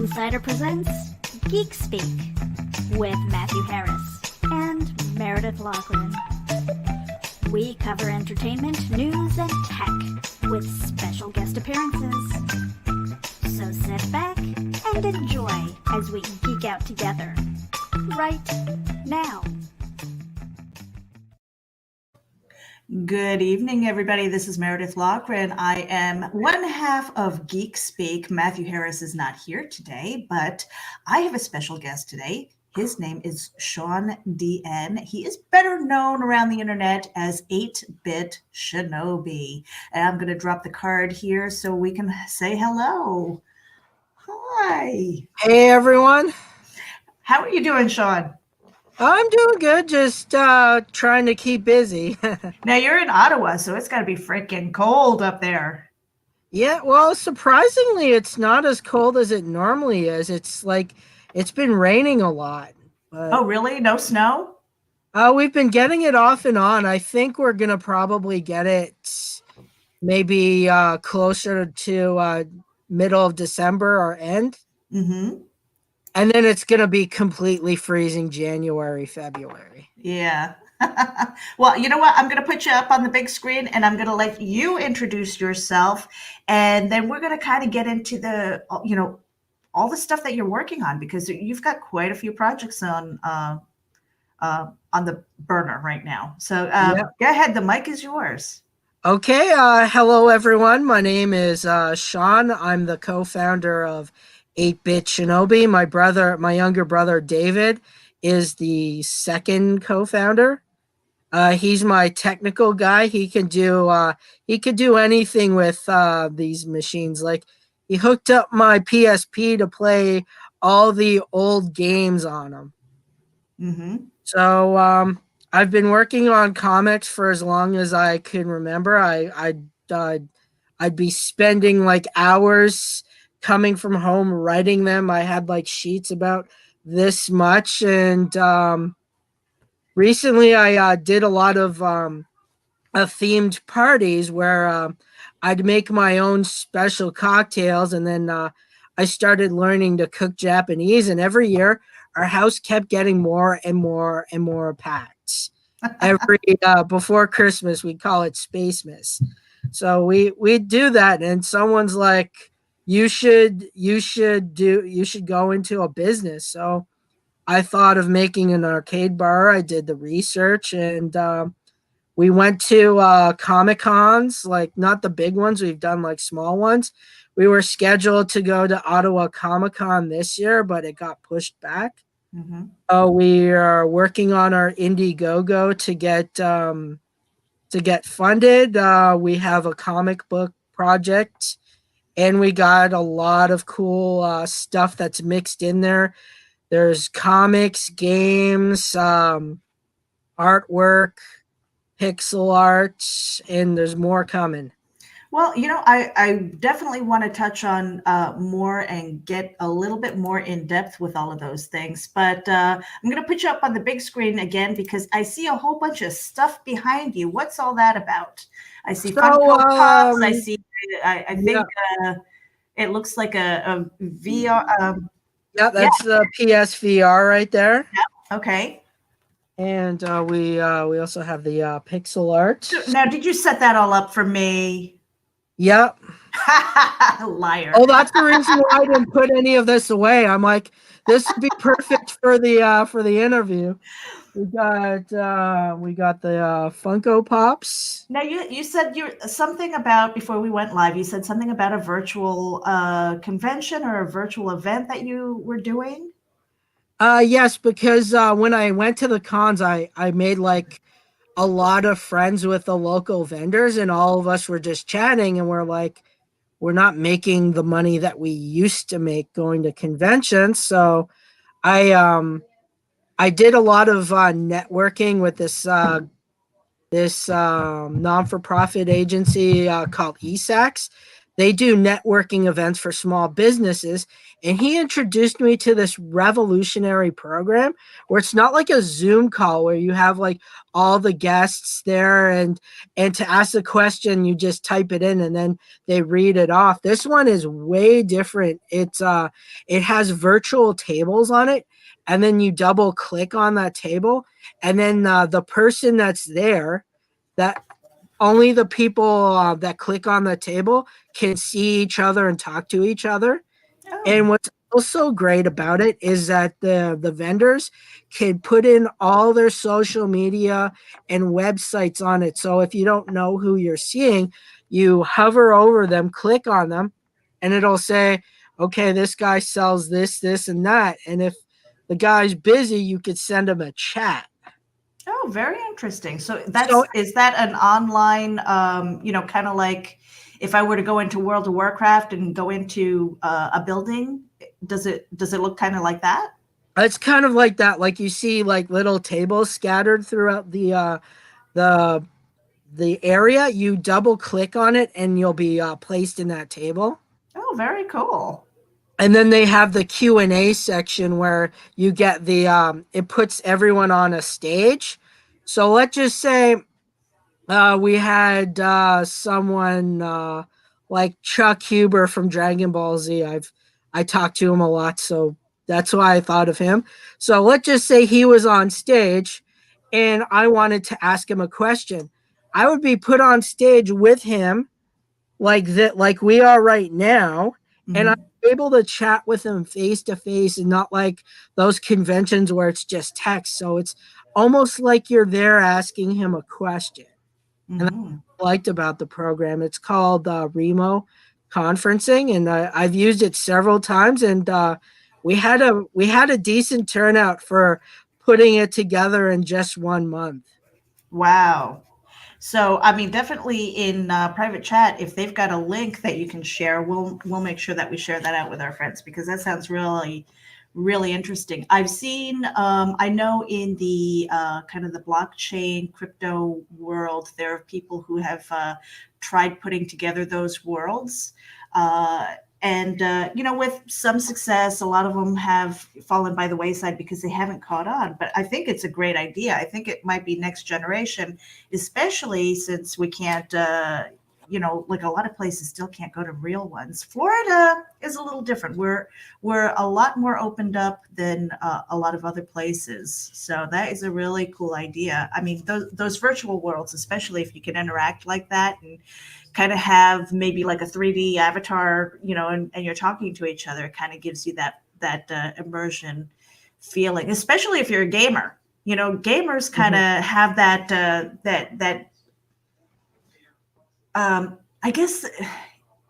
Insider presents Geek Speak with Matthew Harris and Meredith Lachlan. We cover entertainment, news, and tech with special guest appearances. So sit back and enjoy as we geek out together right now. Good evening, everybody. This is Meredith Lachlan. I am one half of Geek Speak. Matthew Harris is not here today, but I have a special guest today. His name is Sean DN. He is better known around the internet as 8-Bit Shinobi. And I'm going to drop the card here so we can say hello. Hi. Hey, everyone. How are you doing, Sean? I'm doing good, just trying to keep busy. Now, you're in Ottawa, so it's got to be freaking cold up there. Yeah, well, surprisingly, it's not as cold as it normally is. It's been raining a lot. But, oh, really? No snow? we've been getting it off and on. I think we're going to probably get it maybe closer to middle of December or end. Mm-hmm. And then it's going to be completely freezing January, February. Yeah. Well, you know what? I'm going to put you up on the big screen and I'm going to let you introduce yourself. And then we're going to kind of get into the, all the stuff that you're working on, because you've got quite a few projects on the burner right now. So Go ahead. The mic is yours. Okay. Hello, everyone. My name is Sean. I'm the co-founder of 8-Bit Shinobi. My younger brother, David, is the second co-founder. He's my technical guy. He could do anything with these machines. Like, he hooked up my PSP to play all the old games on them. Mm-hmm. So I've been working on comics for as long as I can remember. I'd be spending like hours coming from home writing them. I had like sheets about this much, and recently I did a lot of themed parties where I'd make my own special cocktails, and then I started learning to cook Japanese, and every year our house kept getting more and more and more packed. Every before Christmas we call it Space Miss. So we do that, and someone's like, you should go into a business. So I thought of making an arcade bar. I did the research, and we went to Comic Cons, like not the big ones. We've done like small ones. We were scheduled to go to Ottawa Comic Con this year, but it got pushed back. Mm-hmm. We are working on our Indiegogo to get funded. We have a comic book project, and we got a lot of cool stuff that's mixed in there. There's comics, games, artwork, pixel art, and there's more coming. Well, I definitely want to touch on more and get a little bit more in depth with all of those things. But I'm going to put you up on the big screen again because I see a whole bunch of stuff behind you. What's all that about? I see Funko Pops. I see. I think it looks like a VR. Yeah, that's the PSVR right there. Yeah. Okay. And we also have the pixel art. Now, did you set that all up for me? Yep. Liar. Oh, that's the reason why I didn't put any of this away. I'm like, this would be perfect for the interview. We got the Funko Pops. Now you said something about, before we went live, you said something about a virtual convention or a virtual event that you were doing. Yes, because when I went to the cons, I made like a lot of friends with the local vendors, and all of us were just chatting, and we're like, we're not making the money that we used to make going to conventions. So I did a lot of networking with this non-for-profit agency called ESAX. they do networking events for small businesses. And he introduced me to this revolutionary program where it's not like a Zoom call where you have like all the guests there, and to ask a question, you just type it in and then they read it off. This one is way different. It has virtual tables on it, and then you double click on that table, and then the person that's there, that only the people that click on the table can see each other and talk to each other. Oh. And what's also great about it is that the vendors can put in all their social media and websites on it. So if you don't know who you're seeing, you hover over them, click on them, and it'll say, okay, this guy sells this, this, and that. And if the guy's busy, you could send him a chat. Oh, very interesting. So So is that an online, kind of like if I were to go into World of Warcraft and go into a building, does it look kind of like that? it's kind of like that. Like you see like little tables scattered throughout the the area. You double click on it and you'll be placed in that table. Oh, very cool. And then they have the Q&A section where you get it puts everyone on a stage. So let's just say we had someone like Chuck Huber from Dragon Ball Z. I talked to him a lot, so that's why I thought of him. So let's just say he was on stage and I wanted to ask him a question. I would be put on stage with him like that, like we are right now, and I'm Mhm. able to chat with him face to face and not like those conventions where it's just text. So it's almost like you're there asking him a question. And that's Mhm. what I liked about the program. It's called Remo conferencing, and I've used it several times, and we had a decent turnout for putting it together in just 1 month. Wow. So, I mean, definitely in private chat, if they've got a link that you can share, we'll make sure that we share that out with our friends because that sounds really, really interesting. I've seen, I know in the kind of the blockchain crypto world, there are people who have tried putting together those worlds. And with some success, a lot of them have fallen by the wayside because they haven't caught on. But I think it's a great idea. I think it might be next generation, especially since we can't, like a lot of places still can't go to real ones. Florida is a little different. We're a lot more opened up than a lot of other places. So that is a really cool idea. I mean, those virtual worlds, especially if you can interact like that and kind of have maybe like a 3D avatar, and you're talking to each other, it kind of gives you that immersion feeling, especially if you're a gamer. Gamers kind of have that I guess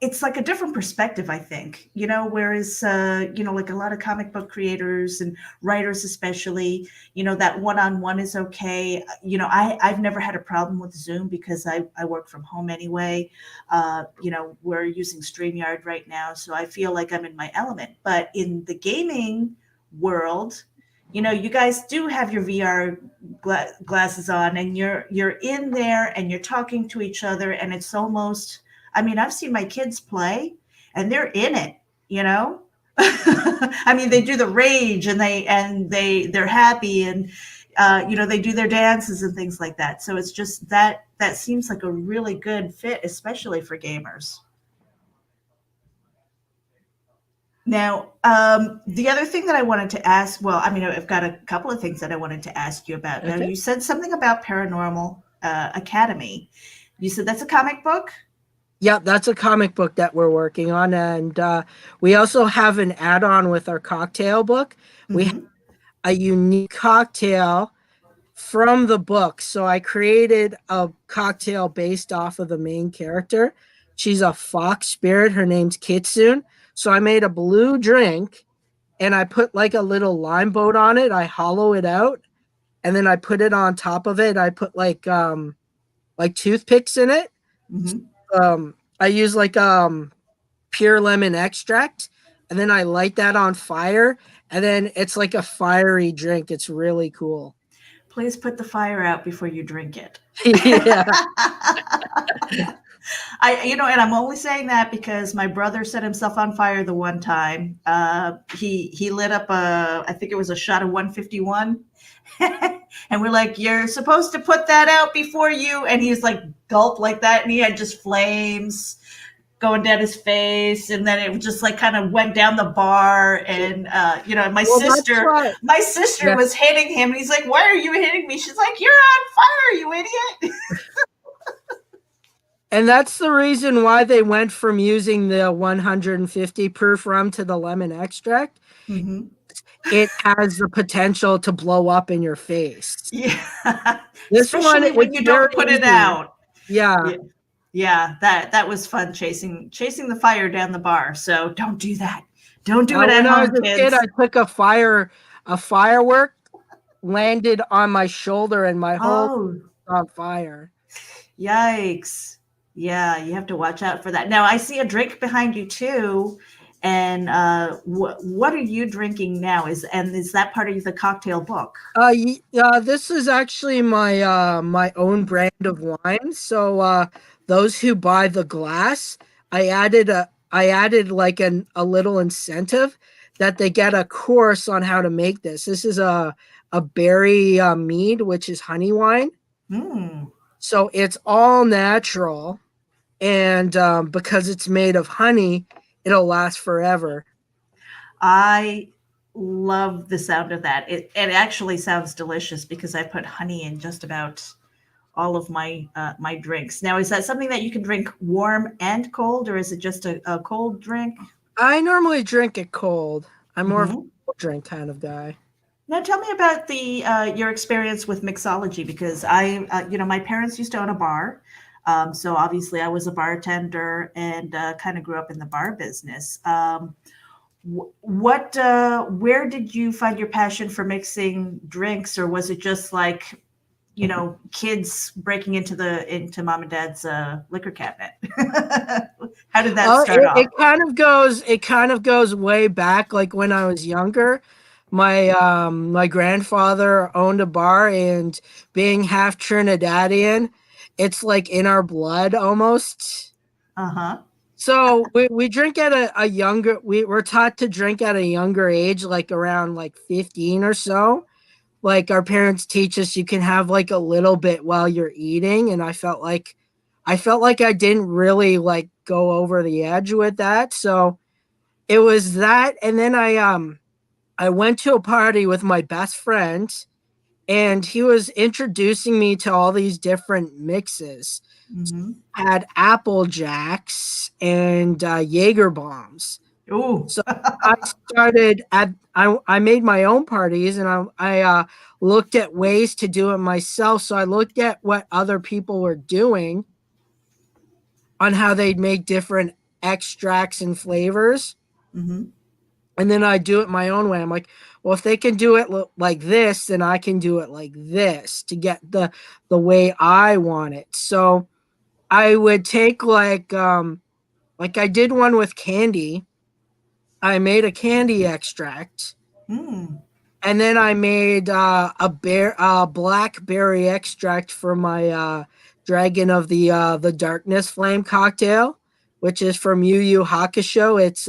it's like a different perspective, I think, whereas, like a lot of comic book creators and writers, especially, that one-on-one is okay. I've never had a problem with Zoom because I work from home anyway. We're using StreamYard right now, so I feel like I'm in my element. But in the gaming world, you guys do have your VR glasses on and you're in there and you're talking to each other and it's almost, I mean, I've seen my kids play and they're in it. I mean, they do the rage and they're happy and they do their dances and things like that. So it's just that seems like a really good fit, especially for gamers. Now, the other thing that I wanted to ask, well, I mean, I've got a couple of things that I wanted to ask you about. Now, Okay. you said something about Paranormal Academy. You said that's a comic book? Yeah, that's a comic book that we're working on. And we also have an add on with our cocktail book. We have Mm-hmm. a unique cocktail from the book. So I created a cocktail based off of the main character. She's a fox spirit. Her name's Kitsune. So I made a blue drink and I put like a little lime boat on it. I hollow it out and then I put it on top of it. I put like toothpicks in it. Mm-hmm. I use like pure lemon extract and then I light that on fire and then it's like a fiery drink. It's really cool. Please put the fire out before you drink it. Yeah. and I'm only saying that because my brother set himself on fire the one time. He lit up I think it was a shot of 151. And we're like, you're supposed to put that out before you. And he's like, gulp like that. And he had just flames going down his face. And then it just like kind of went down the bar. And, my sister was hitting him. And he's like, why are you hitting me? She's like, you're on fire, you idiot. And that's the reason why they went from using the 150 proof rum to the lemon extract. Mm-hmm. It has the potential to blow up in your face. Yeah. This Especially one, when you don't put it out. Yeah. Yeah, that was fun chasing the fire down the bar. So don't do that. Don't do it at home, When I was a kids. kid, I took a firework, landed on my shoulder, and my whole was on fire. Yikes. Yeah, you have to watch out for that. Now, I see a drink behind you too. And what are you drinking now? Is that part of the cocktail book? This is actually my my own brand of wine. So those who buy the glass, I added like a little incentive that they get a course on how to make this. This is a berry mead, which is honey wine. Mm. So it's all natural, and because it's made of honey, it'll last forever. I love the sound of that. It actually sounds delicious because I put honey in just about all of my my drinks. Now, is that something that you can drink warm and cold, or is it just a cold drink? I normally drink it cold. I'm more of a cold drink kind of guy. Now, tell me about your experience with mixology, because my parents used to own a bar. So obviously I was a bartender and kind of grew up in the bar business. Where did you find your passion for mixing drinks, or was it just like, kids breaking into mom and dad's liquor cabinet? How did that start off? It kind of goes way back. Like when I was younger, my grandfather owned a bar, and being half Trinidadian, it's like in our blood almost. Uh-huh. So we drink at a younger, we're taught to drink at a younger age, like around like 15 or so. Like our parents teach us you can have like a little bit while you're eating. And I felt like I didn't really like go over the edge with that. So it was that. And then I went to a party with my best friend, and he was introducing me to all these different mixes. Mm-hmm. Had Apple Jacks and Jaeger bombs. Ooh. So I made my own parties, and I looked at ways to do it myself. So I looked at what other people were doing on how they'd make different extracts and flavors. Mm-hmm. And then I do it my own way. I'm like, well, if they can do it like this, then I can do it like this to get the way I want it. So I would take like I did one with candy. I made a candy extract. Mm. And then I made a blackberry extract for my Dragon of the Darkness Flame cocktail, which is from Yu Yu Hakusho. It's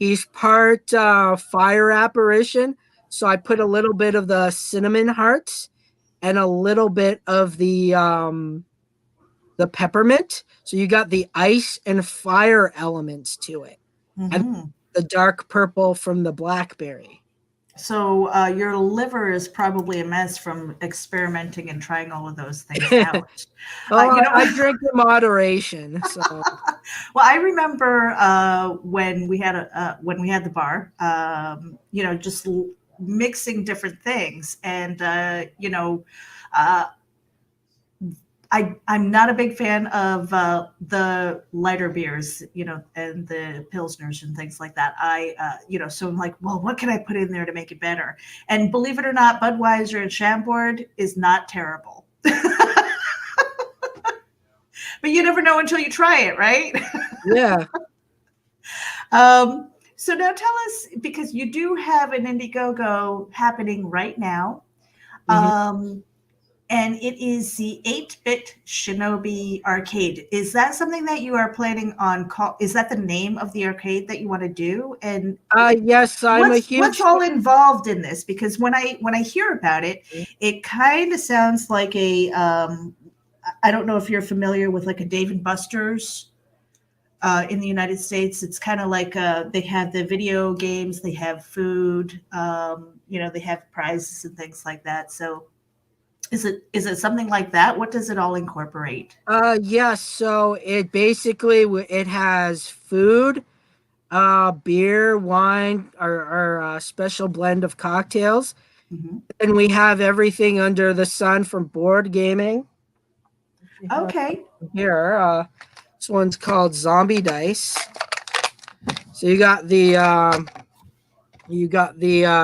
he's part fire apparition, so I put a little bit of the cinnamon hearts and a little bit of the peppermint. So you got the ice and fire elements to it, and the dark purple from the blackberry. So your liver is probably a mess from experimenting and trying all of those things out. I drink in moderation. So. Well, I remember when we had the bar, just mixing different things, and I'm not a big fan of the lighter beers, and the pilsners and things like that. So I'm like, well, what can I put in there to make it better? And believe it or not, Budweiser and Chambord is not terrible. But you never know until you try it, right? Yeah. So now tell us, because you do have an Indiegogo happening right now. and it is the 8-bit Shinobi arcade. Is that something that you are planning on is that the name of the arcade that you want to do? And Yes, I'm a what's huge all involved in this? Because when I hear about it, it kind of sounds like a I don't know if you're familiar with like a Dave and Buster's in the United States. It's kind of like they have the video games, they have food, they have prizes and things like that. So is it something like that? What does it all incorporate? Yes, so it basically it has food, beer, wine, our special blend of cocktails. Mm-hmm. And we have everything under the sun from board gaming. Okay. Here, this one's called Zombie Dice. So you got the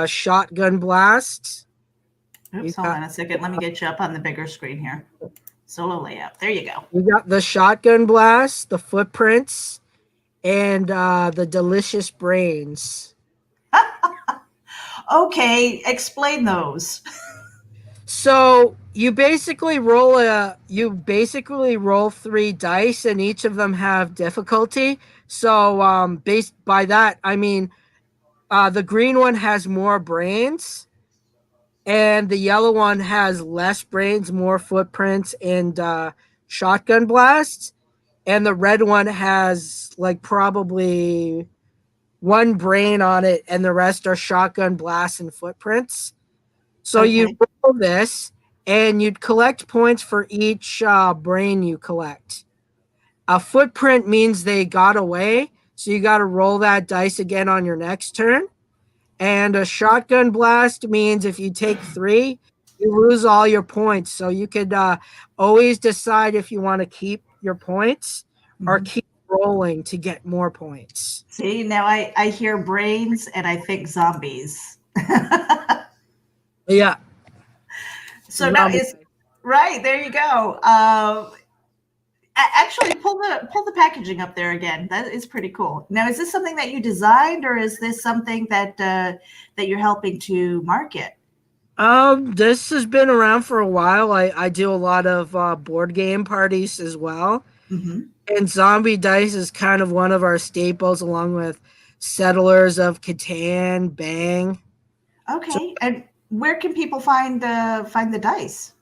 shotgun blast. Oops, hold on a second. Let me get you up on the bigger screen here. Solo layout. There you go. You got the shotgun blast, the footprints, and the delicious brains. Okay, explain those. So you basically roll 3 dice, and each of them have difficulty. So based by that, I mean, the green one has more brains, and the yellow one has less brains, more footprints, and shotgun blasts. And the red one has like probably one brain on it, and the rest are shotgun blasts and footprints. So you roll this, and you'd collect points for each brain you collect. A footprint means they got away, so you got to roll that dice again on your next turn. And a shotgun blast means if you take 3, you lose all your points. So you could always decide if you want to keep your points or keep rolling to get more points. See, now I hear brains and I think zombies. Yeah. So now is right there. You go. Actually, pull the packaging up there again. That is pretty cool. Now, is this something that you designed, or is this something that that you're helping to market? This has been around for a while. I do a lot of board game parties as well. Mm-hmm. And Zombie Dice is kind of one of our staples, along with Settlers of Catan, Bang. Okay, and where can people find the dice?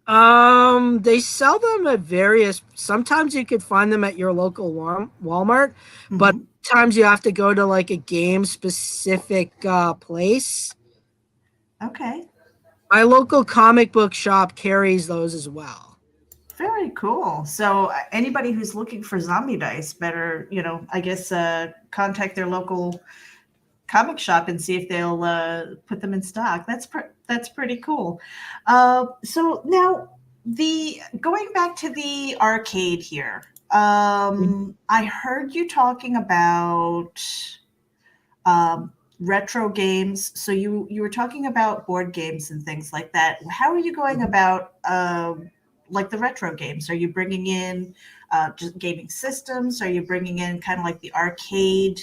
They sell them at various. Sometimes you could find them at your local Walmart, but times you have to go to like a game specific place. Okay. My local comic book shop carries those as well. Very cool. So anybody who's looking for zombie dice better, I guess contact their local comic shop and see if they'll put them in stock. That's pretty cool. So now going back to the arcade here, I heard you talking about retro games. So you were talking about board games and things like that. How are you going about like the retro games? Are you bringing in just gaming systems? Are you bringing in kind of like the arcade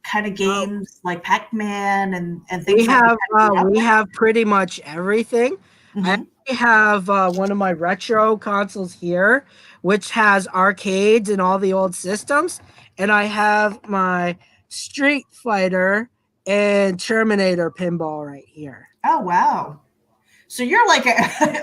kind of games like Pac-Man and things like that? We have pretty much everything. I have one of my retro consoles here, which has arcades and all the old systems, and I have my Street Fighter and Terminator pinball right here. Oh wow. So you're like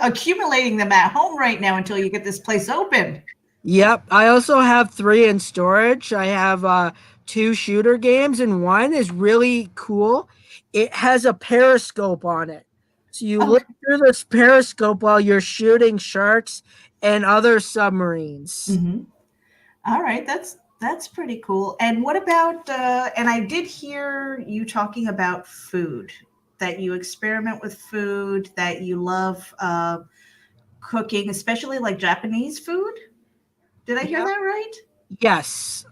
accumulating them at home right now until you get this place open. Yep. I also have 3 in storage. I have 2 shooter games, and one is really cool. It has a periscope on it. So you look through this periscope while you're shooting sharks and other submarines. All right. That's pretty cool. And what about, and I did hear you talking about food, that you experiment with food, that you love cooking, especially like Japanese food. Did I hear that right? Yes.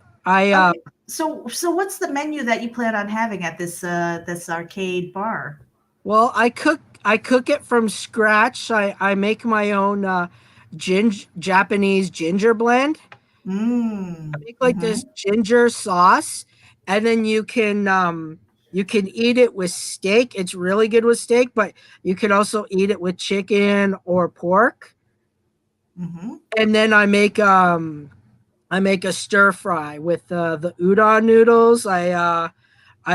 So what's the menu that you plan on having at this arcade bar? Well, I cook it from scratch. I make my own Japanese ginger blend. I make like this ginger sauce, and then you can You can eat it with steak. It's really good with steak, but you could also eat it with chicken or pork. Mm-hmm. And then I make a stir fry with the udon noodles. I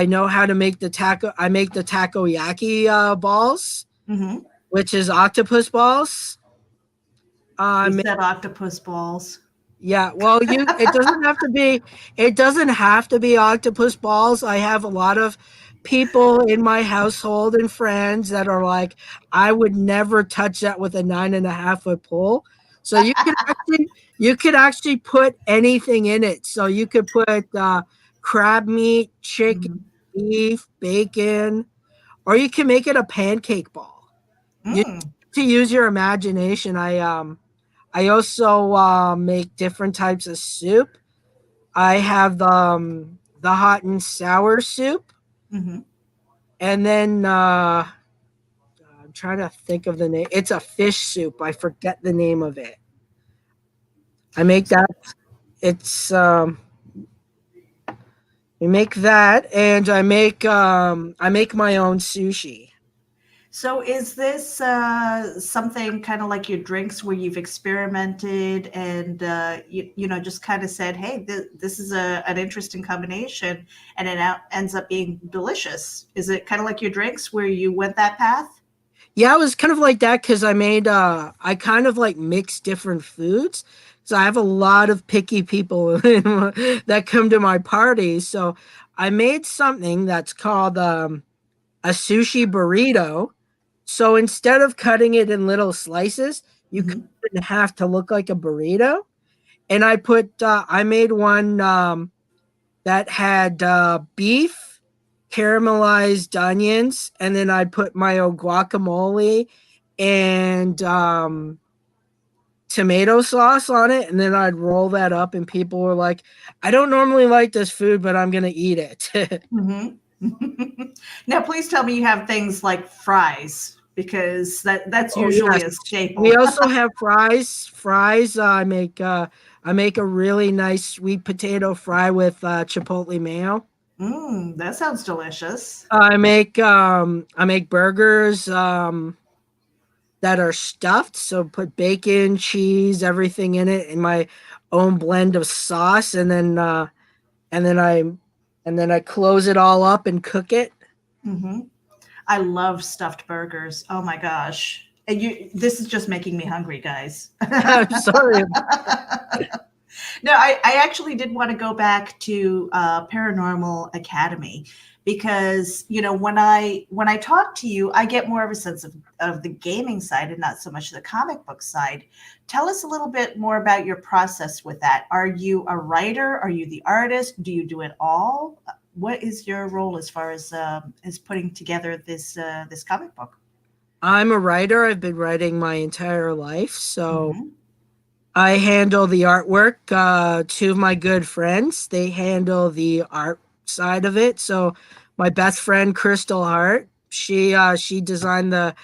know how to make the taco. I make the takoyaki balls, Mm-hmm. which is octopus balls. You Um, said octopus balls. yeah, well, it doesn't have to be. It doesn't have to be octopus balls. I have a lot of people in my household and friends that are like, I would never touch that with a 9.5 foot pole. So you could actually put anything in it. So you could put crab meat, chicken, Mm-hmm. beef, bacon, or you can make it a pancake ball. You Mm. to use your imagination. I also make different types of soup. I have the hot and sour soup, Mm-hmm. and then I'm trying to think of the name. It's a fish soup. I forget the name of it. I make that. It's we make that, and I make my own sushi. So is this something kind of like your drinks where you've experimented and you know just kind of said, hey, this is an interesting combination and it ends up being delicious? Is it kind of like your drinks where you went that path? Yeah, it was kind of like that because I kind of like mix different foods. So I have a lot of picky people that come to my parties. So I made something that's called a sushi burrito. So instead of cutting it in little slices, you cut Hmm. it in half to look like a burrito. And I made one that had beef, caramelized onions, and then I put my own guacamole and tomato sauce on it, and then I'd roll that up, and people were like, "I don't normally like this food, but I'm gonna eat it." Hmm. Now, please tell me you have things like fries because that's Oh yes, usually a we staple. also have fries. Fries. I make a really nice sweet potato fry with chipotle mayo. That sounds delicious. I make burgers that are stuffed. So put bacon, cheese, everything in it, in my own blend of sauce, and then I and then I close it all up and cook it. Hmm. I love stuffed burgers. Oh my gosh. And this is just making me hungry, guys. I'm sorry. No, I actually did want to go back to Paranormal Academy because you know when I talk to you, I get more of a sense of the gaming side and not so much the comic book side. Tell us a little bit more about your process with that. Are you a writer? Are you the artist? Do you do it all? What is your role as putting together this comic book? I'm a writer. I've been writing my entire life, so Hmm. I handle the artwork. Two of my good friends, they handle the art side of it. So my best friend Crystal Hart, she designed the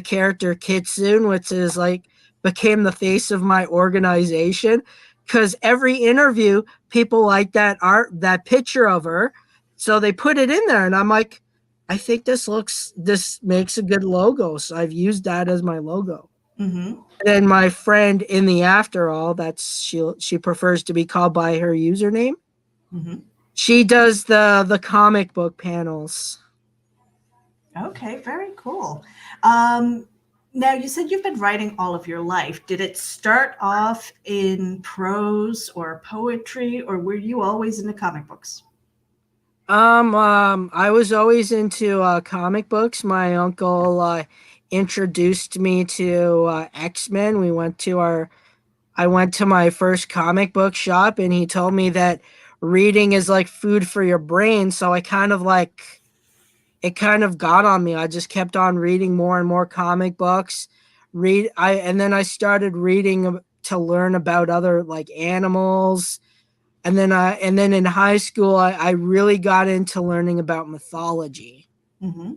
character Kitsune, which is like became the face of my organization. Because every interview, people like that picture of her, so they put it in there, and I'm like, I think this makes a good logo, so I've used that as my logo. Hmm. Then my friend in the after all, that's she prefers to be called by her username. Hmm. She does the comic book panels. Okay, very cool. Um, Now, you said you've been writing all of your life. Did it start off in prose or poetry, or were you always into comic books? I was always into comic books. My uncle introduced me to X-Men. I went to my first comic book shop, and he told me that reading is like food for your brain. So it kind of got on me. I just kept on reading more and more comic books. And then I started reading to learn about other like animals. And then in high school I really got into learning about mythology. Hmm.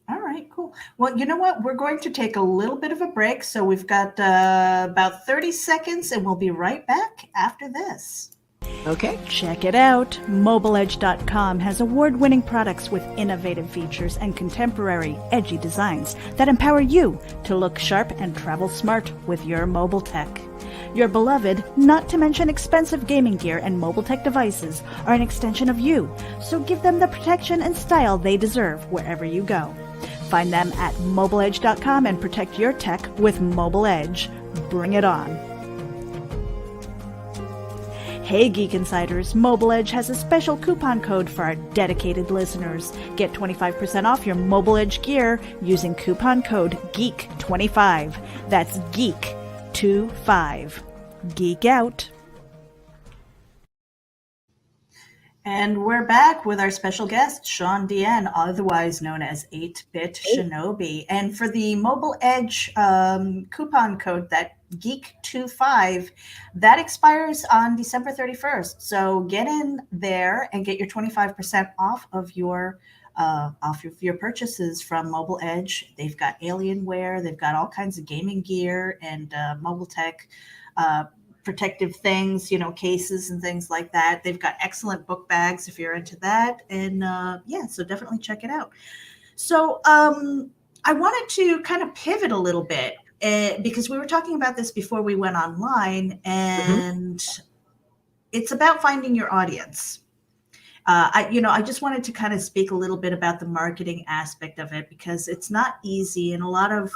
All right, cool. Well, you know what? We're going to take a little bit of a break. So we've got about 30 seconds, and we'll be right back after this. Okay. Check it out. MobileEdge.com has award-winning products with innovative features and contemporary, edgy designs that empower you to look sharp and travel smart with your mobile tech. Your beloved, not to mention expensive gaming gear and mobile tech devices are an extension of you, so give them the protection and style they deserve wherever you go. Find them at MobileEdge.com and protect your tech with Mobile Edge. Bring it on. Hey Geek Insiders, Mobile Edge has a special coupon code for our dedicated listeners. Get 25% off your Mobile Edge gear using coupon code GEEK25. That's GEEK25. Geek out. And we're back with our special guest, Sean Dien, otherwise known as 8-Bit Shinobi. And for the Mobile Edge coupon code, that Geek25, that expires on December 31st. So get in there and get your 25% off of your purchases from Mobile Edge. They've got Alienware, they've got all kinds of gaming gear and mobile tech protective things, cases and things like that. They've got excellent book bags if you're into that. And so definitely check it out. So I wanted to kind of pivot a little bit because we were talking about this before we went online, and it's about finding your audience. I just wanted to kind of speak a little bit about the marketing aspect of it, because it's not easy. And a lot of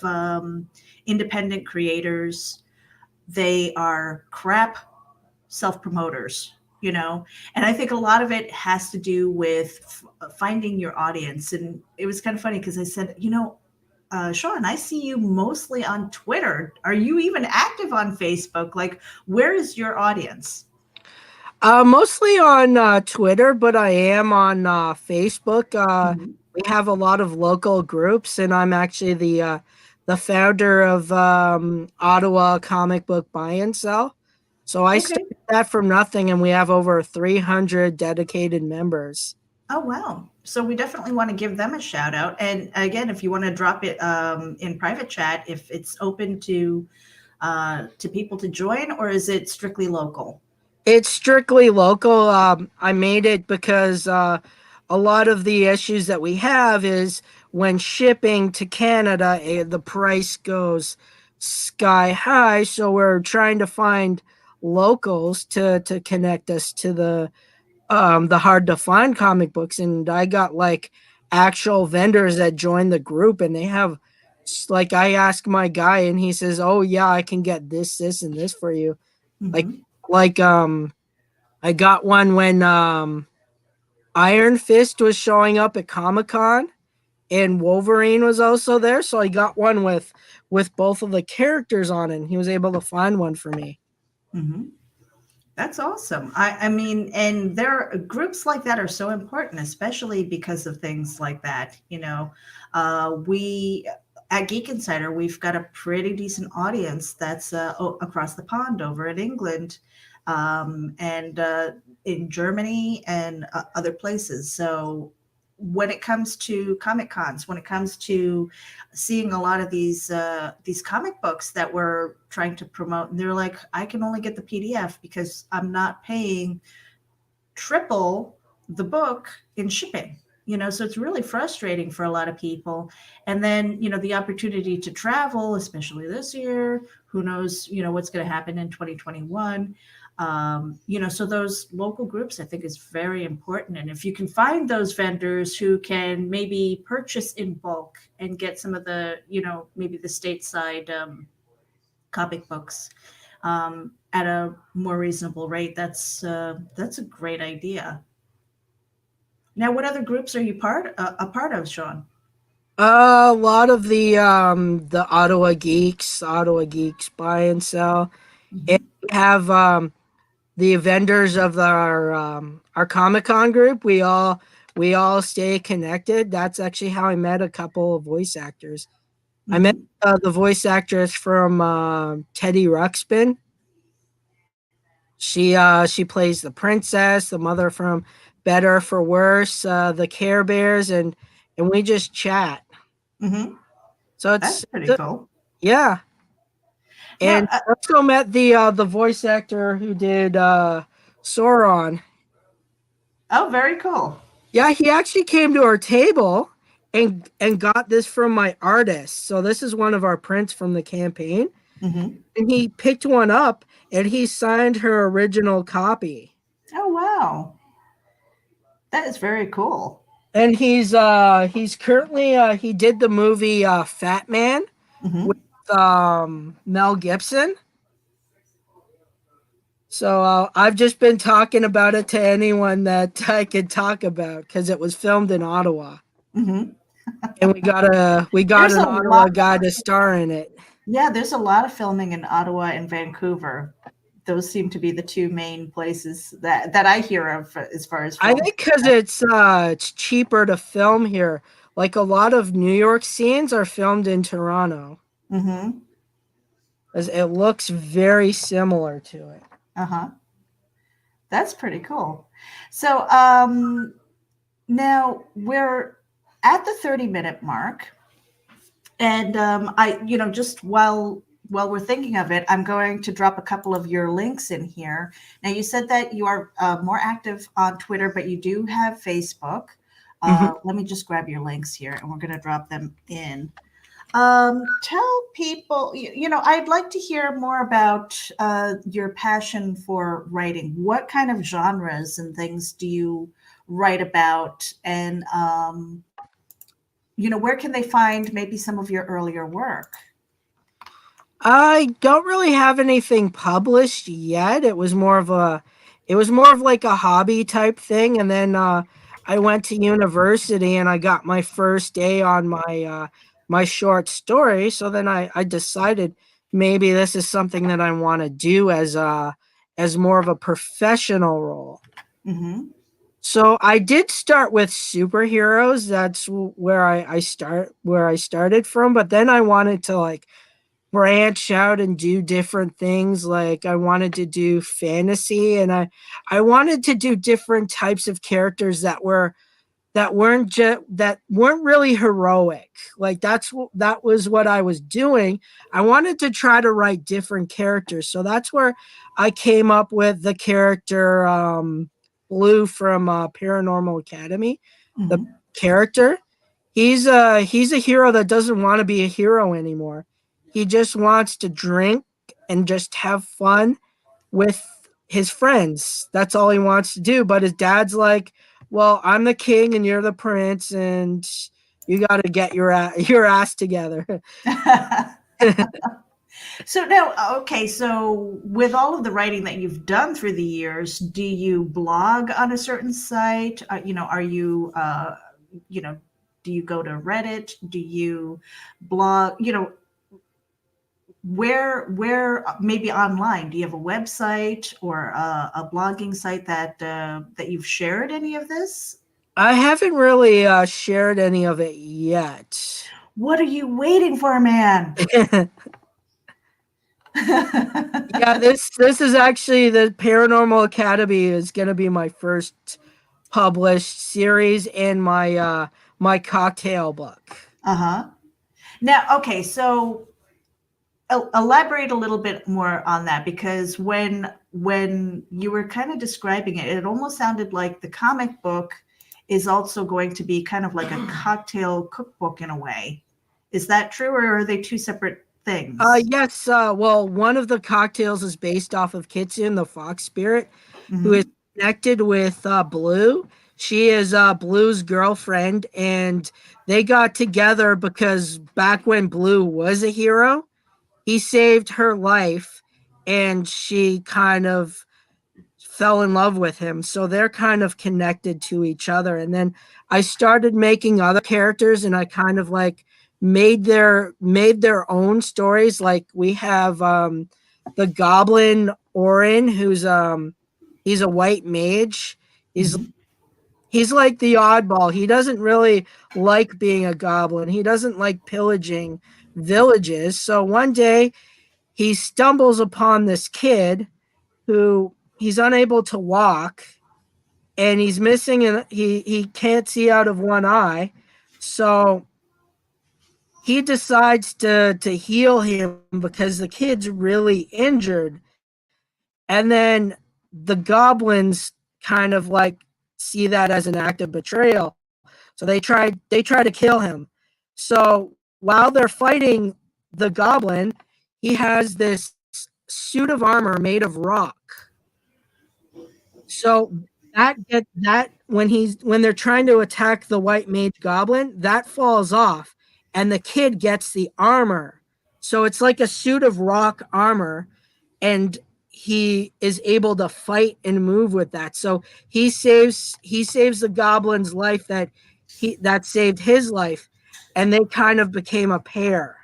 independent creators, they are crap self-promoters, and I think a lot of it has to do with finding your audience. And it was kind of funny because I said, Sean, I see you mostly on Twitter. Are you even active on Facebook? Like, where is your audience? Mostly on Twitter, but I am on Facebook. We have a lot of local groups, and I'm actually the founder of Ottawa Comic Book Buy and Sell. So I started that from nothing, and we have over 300 dedicated members. Oh, wow. So we definitely want to give them a shout out. And again, if you want to drop it in private chat, if it's open to people to join, or is it strictly local? It's strictly local. I made it because a lot of the issues that we have is when shipping to Canada, the price goes sky high. So we're trying to find locals to connect us to the hard to find comic books. And I got like actual vendors that join the group, and they have, like, I ask my guy and he says, oh yeah, I can get this, and this for you. Like I got one when Iron Fist was showing up at Comic-Con, and Wolverine was also there. So I got one with both of the characters on it, and he was able to find one for me. That's awesome. I mean, and there are groups like that are so important, especially because of things like that. We at Geek Insider, we've got a pretty decent audience that's across the pond over in England, and in Germany and other places. So when it comes to Comic Cons, when it comes to seeing a lot of these comic books that we're trying to promote, and they're like, I can only get the PDF because I'm not paying triple the book in shipping. So it's really frustrating for a lot of people. And then, the opportunity to travel, especially this year, who knows, what's going to happen in 2021. So those local groups, I think, is very important. And if you can find those vendors who can maybe purchase in bulk and get some of the, maybe the stateside comic books at a more reasonable rate, that's a great idea. Now, what other groups are you a part of, Sean? A lot of the Ottawa Geeks Buy and Sell, and we have the vendors of our Comic-Con group. We all stay connected. That's actually how I met a couple of voice actors. I met the voice actress from Teddy Ruxpin. She plays the princess, the mother from Better for Worse, the Care Bears, and we just chat. So that's pretty cool. Yeah. And I also met the voice actor who did Sauron. Oh, very cool. Yeah, he actually came to our table and got this from my artist. So this is one of our prints from the campaign. Mm-hmm. And he picked one up and he signed her original copy. Oh, wow. That is very cool. And he's currently he did the movie Fat Man Mm-hmm. with Mel Gibson. So I've just been talking about it to anyone that I could talk about because it was filmed in Ottawa, Mm-hmm. and we got There's an a Ottawa lot. guy to star in it. Yeah, there's a lot of filming in Ottawa and Vancouver. Those seem to be the two main places that I hear of as far as I film. think because it's cheaper to film here. Like a lot of New York scenes are filmed in Toronto, Mm-hmm. as it looks very similar to it. Uh-huh. That's pretty cool. So now we're at the 30-minute mark. And just while we're thinking of it, I'm going to drop a couple of your links in here. Now, you said that you are more active on Twitter, but you do have Facebook. Mhm. Let me just grab your links here, and we're going to drop them in. Tell people, I'd like to hear more about your passion for writing. What kind of genres and things do you write about? And where can they find maybe some of your earlier work? I don't really have anything published yet. It was more of like a hobby type thing, and then I went to university and I got my first A on my short story. So then I decided maybe this is something that I want to do as more of a professional role. Mm-hmm. So I did start with superheroes. That's where I started from. But then I wanted to like branch out and do different things. Like I wanted to do fantasy, and I wanted to do different types of characters that weren't really heroic. Like that was what I was doing. I wanted to try to write different characters. So that's where I came up with the character Blue from Paranormal Academy. The Mm-hmm. character, he's a hero that doesn't want to be a hero anymore. He just wants to drink and just have fun with his friends. That's all he wants to do. But his dad's like, "Well, I'm the king and you're the prince, and you got to get your ass together." So now, okay, so with all of the writing that you've done through the years, do you blog on a certain site? Are you, do you go to Reddit? Do you blog? Where maybe online? Do you have a website or a blogging site that you've shared any of this? I haven't really shared any of it yet. What are you waiting for, man? Yeah, this is actually the Paranormal Academy is going to be my first published series in my cocktail book. Uh-huh. Now, okay, so elaborate a little bit more on that, because when you were kind of describing it, it almost sounded like the comic book is also going to be kind of like a cocktail cookbook in a way. Is that true, or are they two separate things? Yes. Well, one of the cocktails is based off of Kitsun, the fox spirit, who is Mm-hmm. connected with Blue. She is Blue's girlfriend, and they got together because back when Blue was a hero, he saved her life, and she kind of fell in love with him. So they're kind of connected to each other. And then I started making other characters, and I kind of like made their own stories. Like we have the Goblin Orin, who's he's a white mage. He's Mm-hmm. he's like the oddball. He doesn't really like being a goblin. He doesn't like pillaging villages. So one day he stumbles upon this kid who he's unable to walk, and he's missing and he can't see out of one eye. So he decides to heal him because the kid's really injured. And then the goblins kind of like see that as an act of betrayal. So they try to kill him. So while they're fighting the goblin, he has this suit of armor made of rock. So that when they're trying to attack the white mage goblin, that falls off and the kid gets the armor. So it's like a suit of rock armor, and he is able to fight and move with that. So he saves the goblin's life that saved his life, and they kind of became a pair.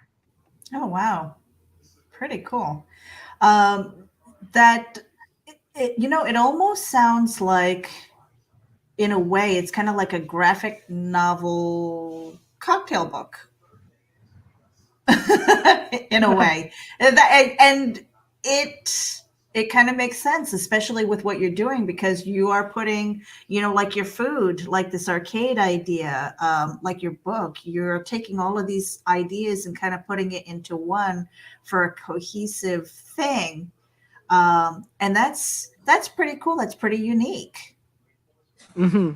Oh, wow. Pretty cool. Um, that, it almost sounds like, in a way, it's kind of like a graphic novel cocktail book. In a way. And it kind of makes sense, especially with what you're doing, because you are putting, like your food, like this arcade idea, like your book, you're taking all of these ideas and kind of putting it into one for a cohesive thing. And that's pretty cool. That's pretty unique. Hmm.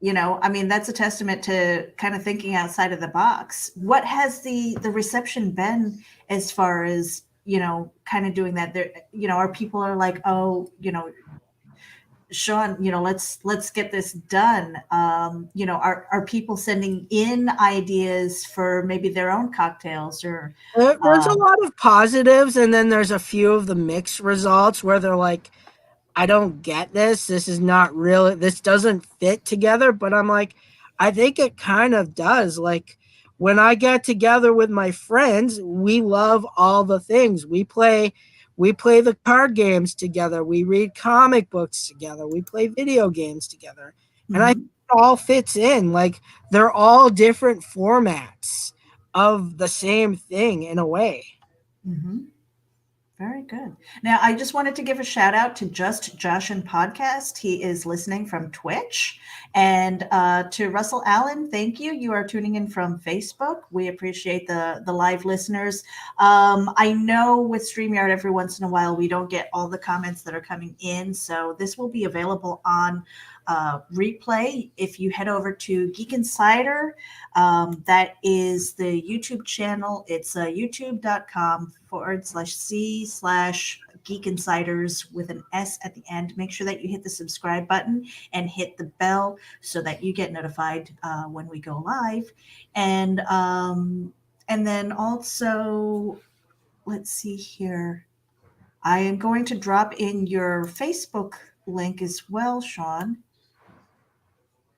I mean, that's a testament to kind of thinking outside of the box. What has the reception been as far as, kind of doing that? There, our people are like, oh, Sean, let's get this done. Are people sending in ideas for maybe their own cocktails or There's a lot of positives, and then there's a few of the mixed results where they're like, I don't get this. This is not really, this doesn't fit together. But I'm like, I think it kind of does. Like when I get together with my friends, we love all the things. We play the card games together. We read comic books together. We play video games together. And I think it all fits in. Like they're all different formats of the same thing in a way. Mhm. Very good. Now, I just wanted to give a shout out to Just Josh and Podcast. He is listening from Twitch. And to Russell Allen, thank you. You are tuning in from Facebook. We appreciate the live listeners. I know with StreamYard, every once in a while, we don't get all the comments that are coming in. So this will be available on replay. If you head over to Geek Insider, that is the YouTube channel. It's youtube.com/C/Geek Insiders with an S at the end. Make sure that you hit the subscribe button and hit the bell so that you get notified when we go live. And then also, let's see here. I am going to drop in your Facebook link as well, Sean.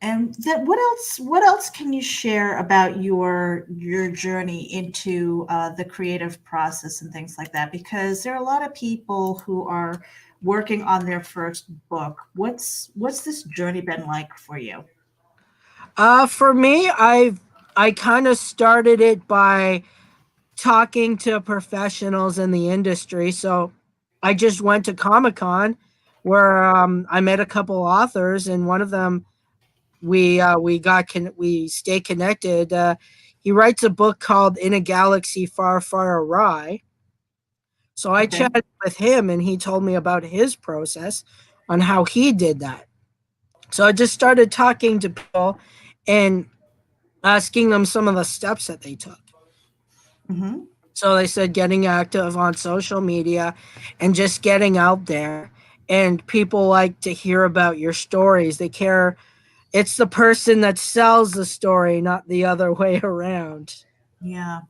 And that, what else can you share about your journey into the creative process and things like that? Because there are a lot of people who are working on their first book. What's this journey been like for you? For me, I kind of started it by talking to professionals in the industry. So I just went to Comic-Con where I met a couple authors, and one of them we stay connected. He writes a book called In a Galaxy Far, Far Awry. So I Okay. chatted with him, and he told me about his process on how he did that. So I just started talking to people and asking them some of the steps that they took. Mm-hmm. So they said getting active on social media and just getting out there. And people like to hear about your stories. They care. It's the person that sells the story, not the other way around. Yeah.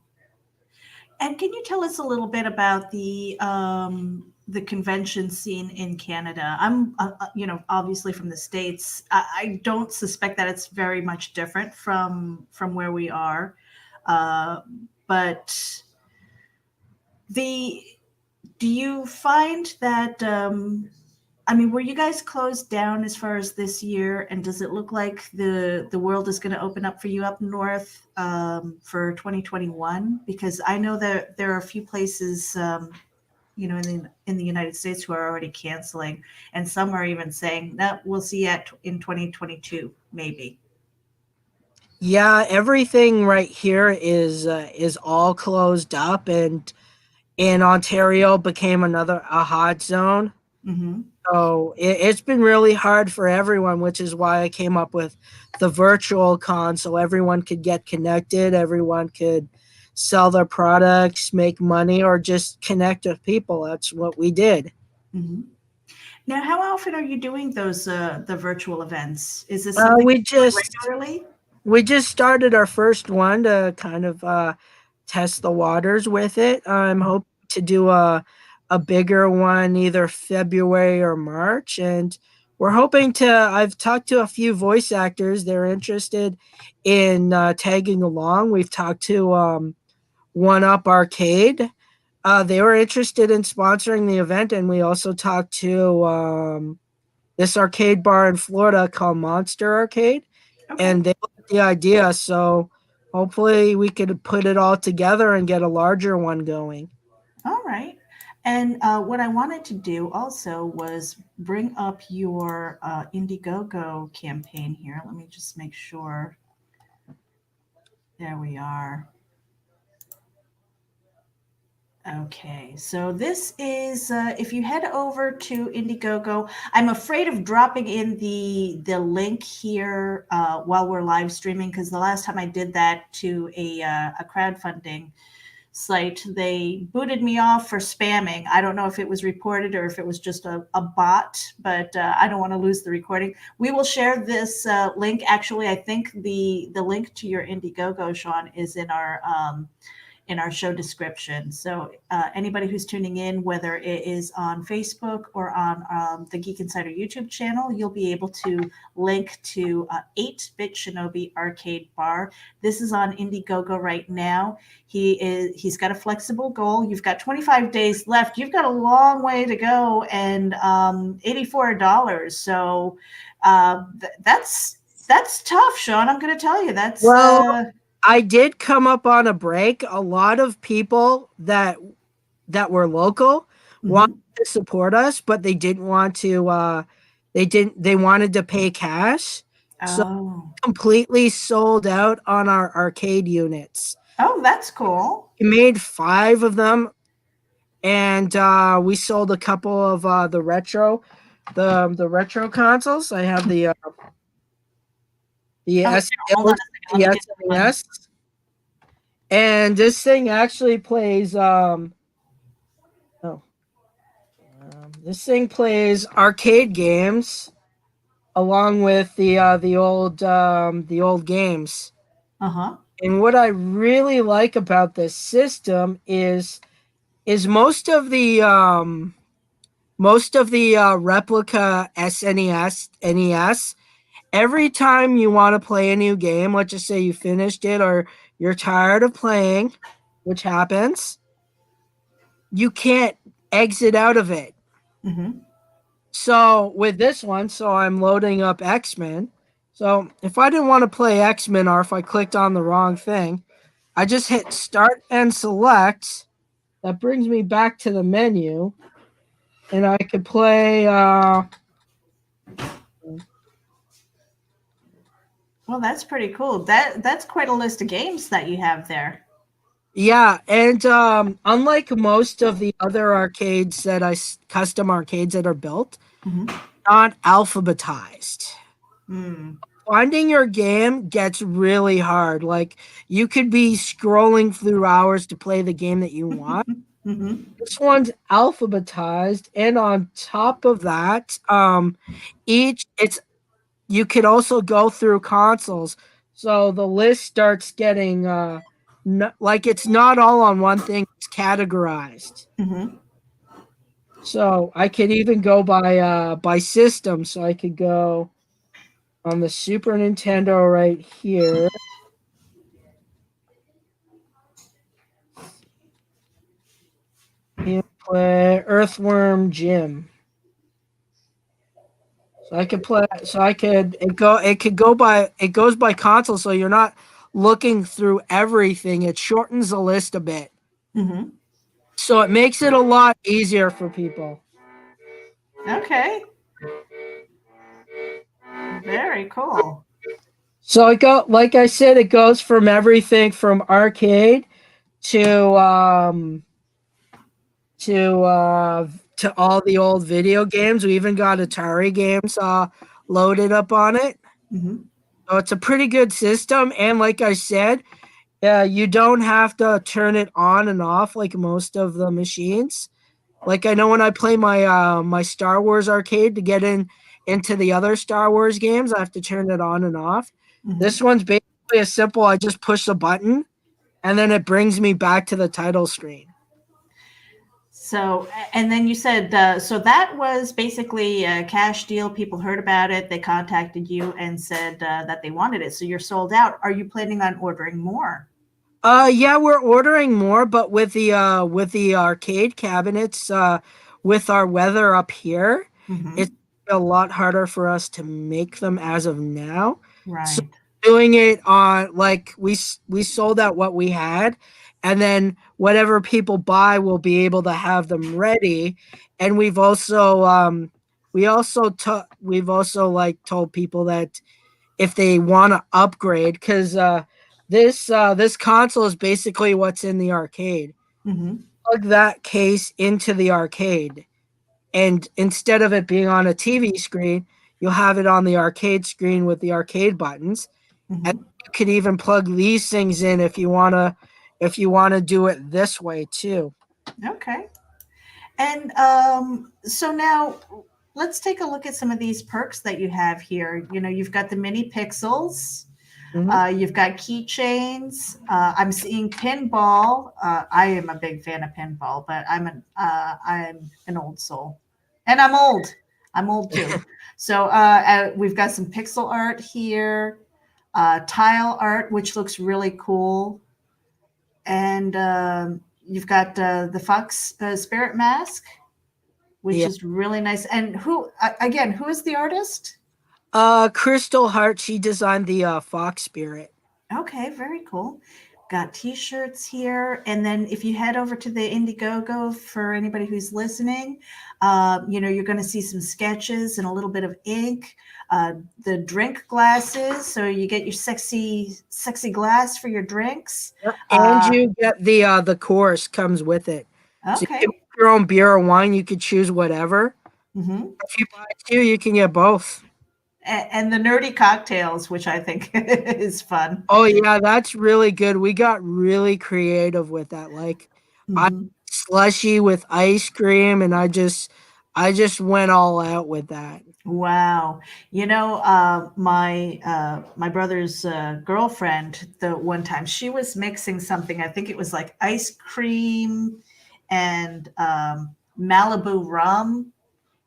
And can you tell us a little bit about the convention scene in Canada? I'm, obviously from the States. I don't suspect that it's very much different from where we are, uh, but the do you find that? I mean, were you guys closed down as far as this year? And does it look like the world is going to open up for you up north for 2021? Because I know that there are a few places, in the United States who are already canceling, and some are even saying that we'll see in 2022 maybe. Yeah, everything right here is all closed up, and in Ontario became a hot zone. Mm-hmm. So it's been really hard for everyone, which is why I came up with the virtual con, so everyone could get connected, everyone could sell their products, make money, or just connect with people. That's what we did. Mm-hmm. Now, how often are you doing those the virtual events? Is this Uh, something we you do just regularly? we just started our first one to kind of test the waters with it. I'm hoping to do a bigger one either February or March, and we're hoping to. I've talked to a few voice actors; they're interested in tagging along. We've talked to One Up Arcade. They were interested in sponsoring the event, and we also talked to this arcade bar in Florida called Monster Arcade, Okay. and they liked the idea. So hopefully we could put it all together and get a larger one going. All right. And what I wanted to do also was bring up your Indiegogo campaign here. Let me just make sure. There we are. Okay, so this is if you head over to Indiegogo, I'm afraid of dropping in the link here while we're live streaming because the last time I did that to a crowdfunding site, they booted me off for spamming. I don't know if it was reported or if it was just a bot, but I don't want to lose the recording. We will share this link. Actually, I think the link to your Indiegogo, Sean, is in our show description. So anybody who's tuning in, whether it is on Facebook or on the Geek Insider YouTube channel, you'll be able to link to 8-Bit Shinobi Arcade Bar. This is on Indiegogo right now. He's got a flexible goal. You've got 25 days left. You've got a long way to go, and $84. So that's tough, Sean. I'm going to tell you that's. Well, I did come up on a break. A lot of people that were local wanted to support us, but they didn't want to. They wanted to pay cash, so Oh. completely sold out on our arcade units. Oh, that's cool. We made 5 of them, and we sold a couple of the retro consoles. I have the Oh, S hold on a second. Let the me get one. SNES. And this thing actually plays this thing plays arcade games along with the old games. Uh-huh. And what I really like about this system is most of the replica SNES NES. Every time you want to play a new game, let's just say you finished it or you're tired of playing, which happens, you can't exit out of it. Mm-hmm. So with this one, so I'm loading up X-Men. So if I didn't want to play X-Men or if I clicked on the wrong thing, I just hit start and select. That brings me back to the menu. And I could play Well, that's pretty cool. That's quite a list of games that you have there. yeah, and unlike most of the other arcades custom arcades that are built, Mm-hmm. not alphabetized. Mm. Finding your game gets really hard. Like you could be scrolling through hours to play the game that you want. Mm-hmm. This one's alphabetized, and on top of that, you could also go through consoles. So the list starts getting like it's not all on one thing, it's categorized. Mm-hmm. So I could even go by system. So I could go on the Super Nintendo right here. You play Earthworm Jim. So I could play. So I could it could go by it goes by console. So you're not looking through everything. It shortens the list a bit. Mm-hmm. So it makes it a lot easier for people. Okay. Very cool. So like I said, it goes from everything from arcade to to all the old video games. We even got Atari games loaded up on it. Mm-hmm. So it's a pretty good system. And like I said, you don't have to turn it on and off like most of the machines. Like I know when I play my my Star Wars arcade to get into the other Star Wars games, I have to turn it on and off. Mm-hmm. This one's basically as simple. I just push a button, and then it brings me back to the title screen. So, and then you said, so that was basically a cash deal. People heard about it. They contacted you and said that they wanted it. So you're sold out. Are you planning on ordering more? Yeah, we're ordering more, but with the arcade cabinets, with our weather up here, Mm-hmm. it's a lot harder for us to make them as of now. Right. So doing it on like we sold out what we had, and then whatever people buy, we'll be able to have them ready. And we've also like told people that if they want to upgrade, because this console is basically what's in the arcade. Mm-hmm. Plug that case into the arcade, and instead of it being on a TV screen, you'll have it on the arcade screen with the arcade buttons. Mm-hmm. And you could even plug these things in if you wanna do it this way too. Okay. And so now let's take a look at some of these perks that you have here. You know, you've got the mini pixels. Mhm. You've got keychains. I'm seeing pinball. I am a big fan of pinball, but I'm an old soul, and I'm old. I'm old too. So we've got some pixel art here, tile art, which looks really cool, and you've got the fox spirit mask, which is really nice. And who is the artist? Crystal Hart. She designed the fox spirit. Okay, very cool. Got t-shirts here. And then if you head over to the Indiegogo, for anybody who's listening, you're going to see some sketches and a little bit of ink. The drink glasses, so you get your sexy glass for your drinks. And you get the course comes with it. So you Okay. can make your own beer or wine. You could choose whatever. Mm-hmm. If you buy two, you can get both. And the nerdy cocktails, which I think is fun. Oh yeah, that's really good. We got really creative with that. Like I slushy with ice cream, and I just went all out with that. Wow. My brother's girlfriend, the one time she was mixing something, I think it was like ice cream and Malibu rum.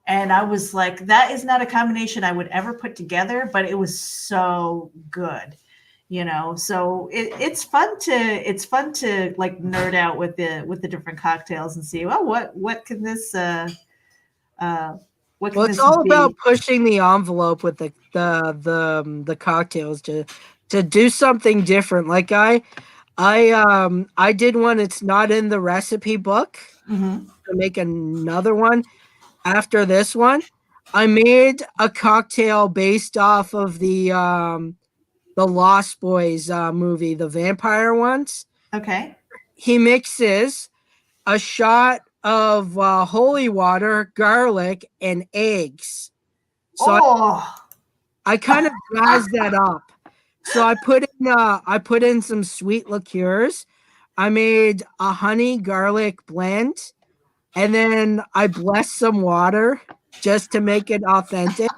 And I was like, that is not a combination I would ever put together, but it was so good. So it's fun to like nerd out with the different cocktails and see, well, what can this what can Well, this it's all be? about pushing the envelope with the cocktails to do something different. Like I did one. It's not in the recipe book. Mm-hmm. To make another one after this one. I made a cocktail based off of the Lost Boys movie, the vampire ones. Okay. He mixes a shot of holy water, garlic, and eggs. So I kind of jazzed that up. So I put in some sweet liqueurs. I made a honey garlic blend, and then I blessed some water just to make it authentic.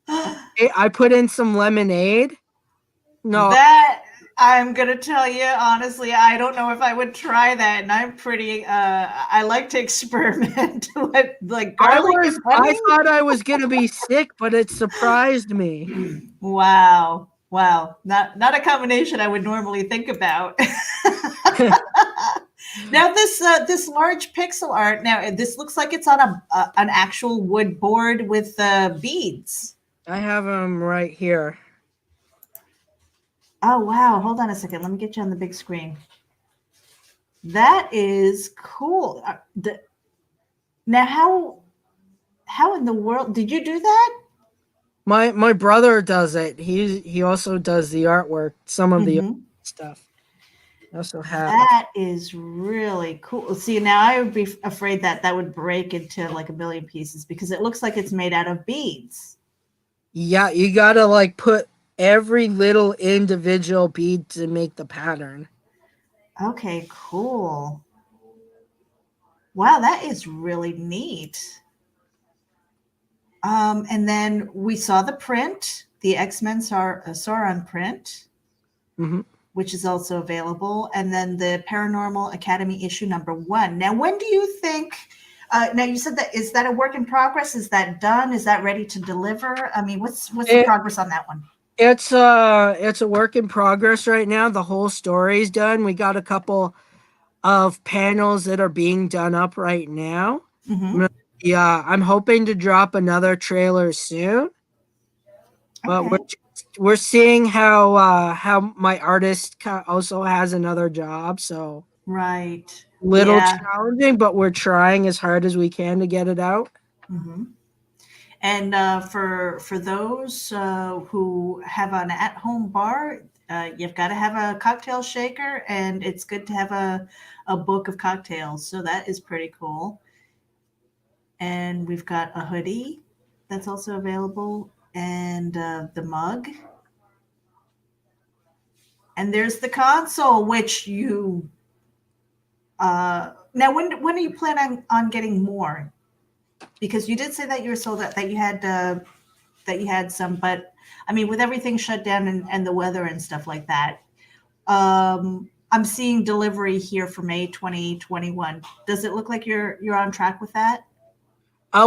I put in some lemonade. No, that I'm gonna tell you honestly, I don't know if I would try that, and I'm pretty. I like to experiment with like garlic. I thought I was gonna be sick, but it surprised me. Wow, not a combination I would normally think about. Now this large pixel art. Now this looks like it's on an actual wood board with beads. I have them right here. Oh, wow. Hold on a second. Let me get you on the big screen. That is cool. Now, how in the world did you do that? My brother does it. He also does the artwork, some of the stuff. I also have. That is really cool. See, now I would be afraid that that would break into like a million pieces because it looks like it's made out of beads. Yeah, you gotta like put every little individual bead to make the pattern. Okay, cool. Wow, that is really neat. And then we saw the print, the X-Men Sauron print, Hmm. which is also available, and then the Paranormal Academy issue #1. Now, when do you think? Now, you said that is that a work in progress? Is that done? Is that ready to deliver? I mean, what's the It, progress on that one? it's a work in progress right now. The whole story is done. We got a couple of panels that are being done up right now. Mm-hmm. Yeah, I'm hoping to drop another trailer soon. But Okay. we're seeing how my artist also has another job, so Right. little Yeah. challenging, but we're trying as hard as we can to get it out. Mm-hmm. And for those who have an at-home bar, you've got to have a cocktail shaker, and it's good to have a book of cocktails. So that is pretty cool. And we've got a hoodie that's also available, and the mug. And there's the console, which you now when do you plan on getting more? Because you did say that you were sold out, that you had some, but I mean, with everything shut down and the weather and stuff like that, I'm seeing delivery here for May 2021. Does it look like you're on track with that?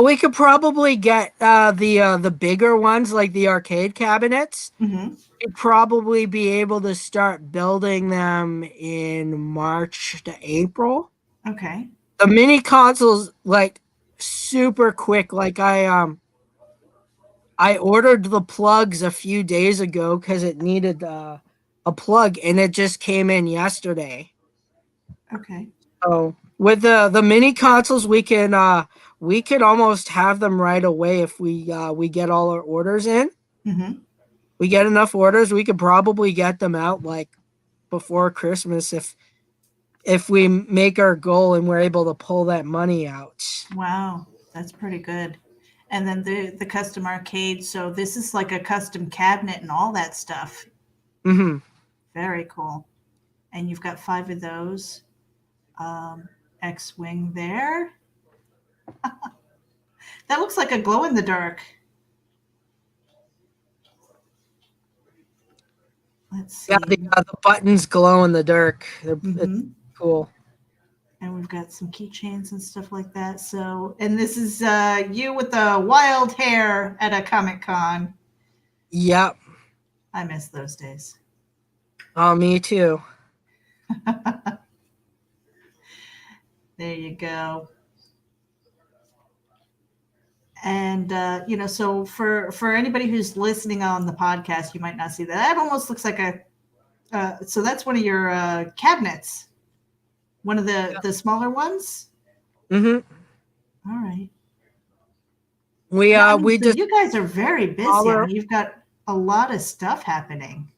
We could probably get the bigger ones like the arcade cabinets. Mm-hmm. We'd probably be able to start building them in March to April. Okay. The mini consoles like super quick. Like I ordered the plugs a few days ago because it needed a plug, and it just came in yesterday. Okay. So with the mini consoles, we could almost have them right away if we get all our orders in. Mm-hmm. We get enough orders, we could probably get them out like before Christmas if we make our goal and we're able to pull that money out. Wow, that's pretty good. And then the custom arcade. So this is like a custom cabinet and all that stuff. Hmm. Very cool. And you've got 5 of those. X-wing there. That looks like a glow in the dark. Let's see. Yeah, the buttons glow in the dark. It's Hmm. cool. And we've got some keychains and stuff like that. So, and this is you with the wild hair at a Comic Con. Yep. I miss those days. Oh, me too. There you go. And so for anybody who's listening on the podcast, you might not see that. That almost looks like a. So that's one of your cabinets. One of the smaller ones. Hmm. All right. We Yeah, I mean, we so just you guys are very busy. I our. mean, you've got a lot of stuff happening.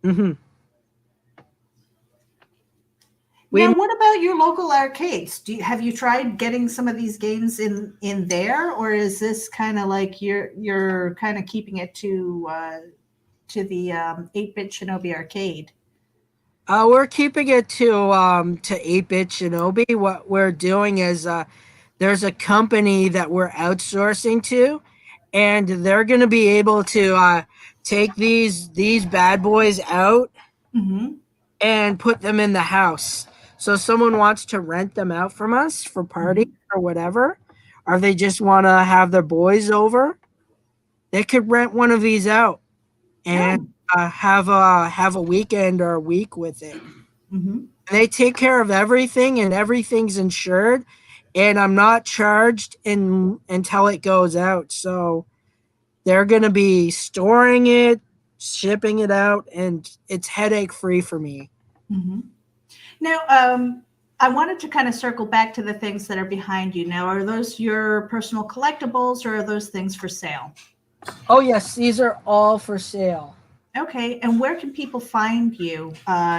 Hmm. Now, We what about your local arcades? Have you tried getting some of these games in there, or is this kind of like you're kind of keeping it to the 8-bit Shinobi arcade? we're keeping it to 8-bit Shinobi. What we're doing is there's a company that we're outsourcing to, and they're going to be able to take these bad boys out Mm-hmm. and put them in the house. So if someone wants to rent them out from us for parties Mm-hmm. or whatever, or they just want to have their boys over, they could rent one of these out and Oh. have a weekend or a week with it. Mm-hmm. They take care of everything, and everything's insured, and I'm not charged until it goes out. So they're going to be storing it, shipping it out, and it's headache free for me. Mm-hmm. Now, I wanted to kind of circle back to the things that are behind you. Now, are those your personal collectibles, or are those things for sale? Oh yes, these are all for sale. Okay, and where can people find you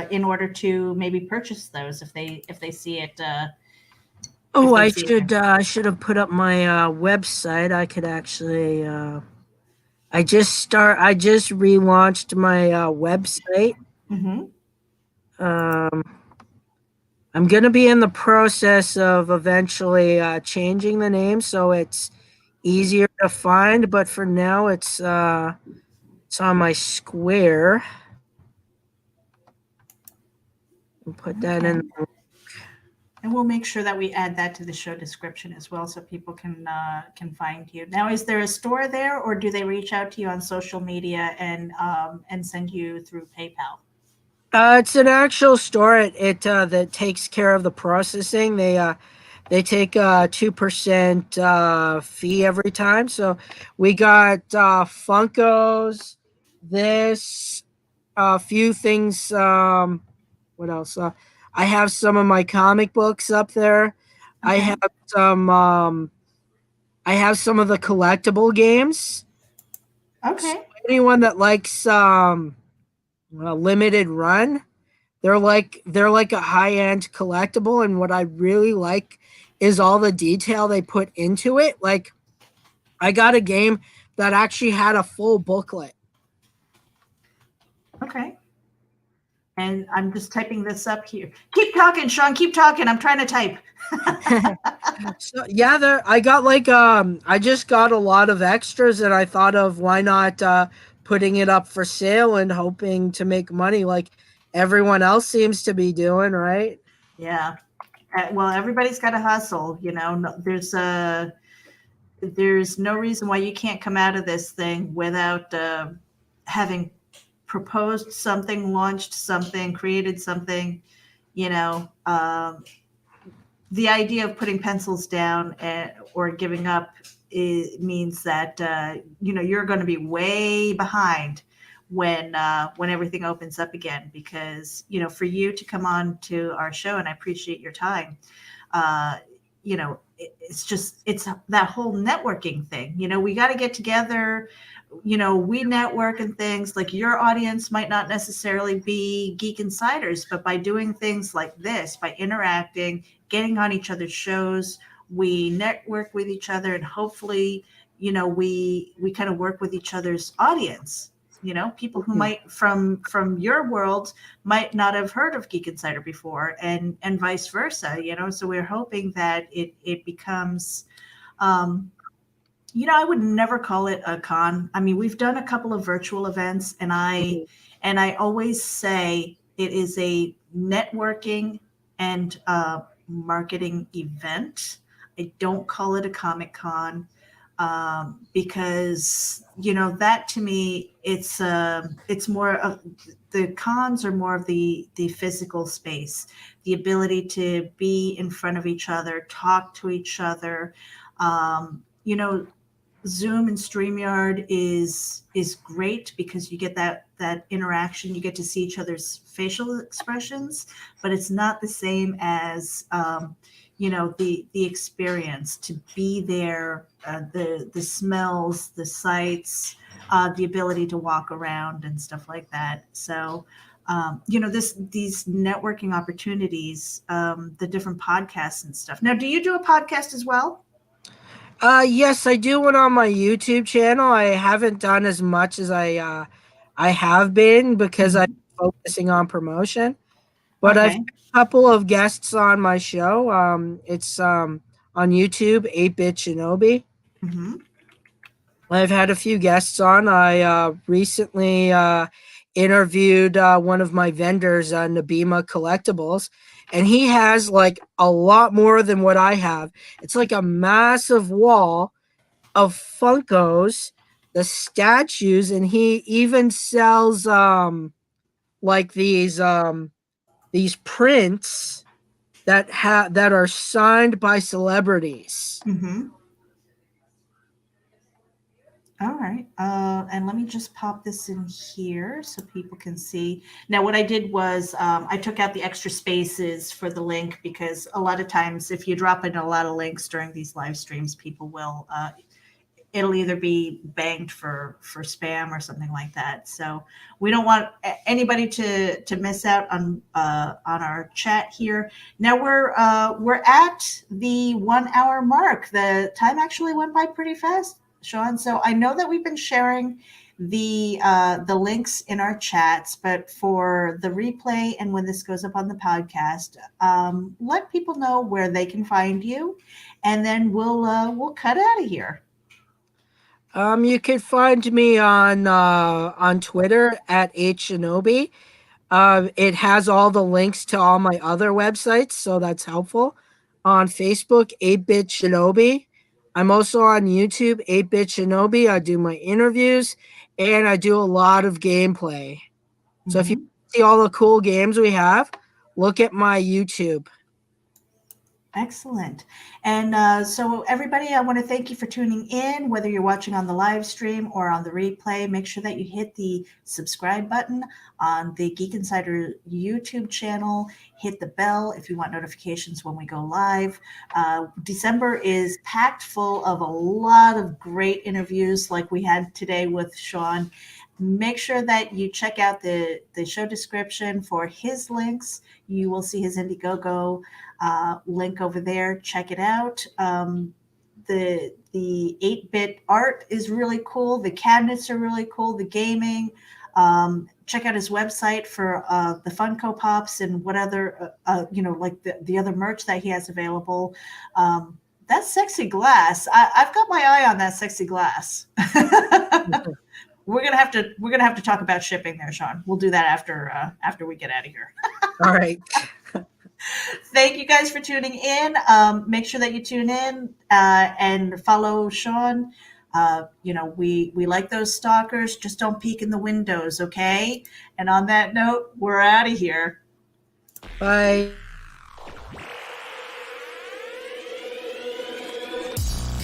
in order to maybe purchase those if they see it if Oh, they I see it should there? I should have put up my website. I could actually I just relaunched my website. Mm-hmm. Um, I'm gonna be in the process of eventually changing the name so it's easier to find. But for now, it's on my Square. I'll put that Okay. in. And we'll make sure that we add that to the show description as well, so people can find you. Now, is there a store there, or do they reach out to you on social media and send you through PayPal? It's an actual store. It that takes care of the processing. They take 2% fee every time. So we got Funkos, this, a few things. What else? I have some of my comic books up there. I Okay. have some. I have some of the collectible games. So Okay. anyone that likes a limited run, they're like a high end collectible, and what I really like is all the detail they put into it. Like I got a game that actually had a full booklet. Okay. And I'm just typing this up here. Keep talking, Sean. Keep talking. I'm trying to type. So yeah, there I got I just got a lot of extras, and I thought of why not putting it up for sale and hoping to make money like everyone else seems to be doing, right? Yeah. Well, everybody's got to hustle. There's no reason why you can't come out of this thing without having proposed something, launched something, created something. You know, the idea of putting pencils down or giving up means that you're going to be way behind when everything opens up again. Because for you to come on to our show, and I appreciate your time. Uh, it's that whole networking thing. We got to get together. We network and things. Like, your audience might not necessarily be Geek Insiders, but by doing things like this, by interacting, getting on each other's shows, we network with each other, and hopefully, we kind of work with each other's audience. People who might from your world might not have heard of Geek Insider before, and vice versa. So we're hoping that it becomes. I would never call it a con. I mean, we've done a couple of virtual events, and I always say it is a networking and marketing event. I don't call it a Comic Con, because that, to me, it's more of the cons are more of the physical space, the ability to be in front of each other, talk to each other. Zoom and StreamYard is great because you get that interaction. You get to see each other's facial expressions, but it's not the same as the experience, to be there, the smells, the sights, the ability to walk around and stuff like that. So these networking opportunities, the different podcasts and stuff. Now, do you do a podcast as well? Yes, I do one on my YouTube channel. I haven't done as much as I have been because I'm Mhm. focusing on promotion. But I've had Okay. a couple of guests on my show. It's on YouTube, 8-Bit Shinobi. Hmm. I've had a few guests on. I recently interviewed one of my vendors, Nabima Collectibles, and he has like a lot more than what I have. It's like a massive wall of Funkos, the statues, and he even sells like these prints that are signed by celebrities. Hmm. All right. And let me just pop this in here so people can see. Now, what I did was I took out the extra spaces for the link, because a lot of times if you drop in a lot of links during these live streams, people will it'll either be banked for spam or something like that. So we don't want anybody to miss out on our chat here. Now we're at the 1 hour mark. The time actually went by pretty fast, Sean. So I know that we've been sharing the links in our chats, but for the replay and when this goes up on the podcast, let people know where they can find you, and then we'll cut out of here. You can find me on Twitter at Shinobi. It has all the links to all my other websites, so that's helpful. On Facebook, 8-Bit Shinobi. I'm also on YouTube, 8-Bit Shinobi. I do my interviews, and I do a lot of gameplay. So if you see all the cool games we have, look at my YouTube. Excellent. And so everybody, I want to thank you for tuning in, whether you're watching on the live stream or on the replay. Make sure that you hit the subscribe button on the Geek Insider YouTube channel. Hit the bell if you want notifications when we go live. December is packed full of a lot of great interviews like we had today with Sean. Make sure that you check out the show description for his links. You will see his Indiegogo link over there. Check it out. The 8-bit art is really cool. The cabinets are really cool. The gaming. Check out his website for the Funko Pops and what other, like the other merch that he has available. That sexy glass. I've got my eye on that sexy glass. We're gonna have to talk about shipping there, Sean. We'll do that after we get out of here. All right. Thank you guys for tuning in. Make sure that you tune in and follow Sean. We like those stalkers. Just don't peek in the windows, okay? And on that note, we're out of here. Bye.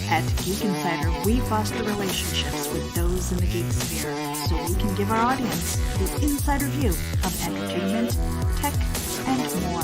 At Geek Insider, we foster relationships with those in the geek sphere so we can give our audience the insider view of entertainment, tech, and more.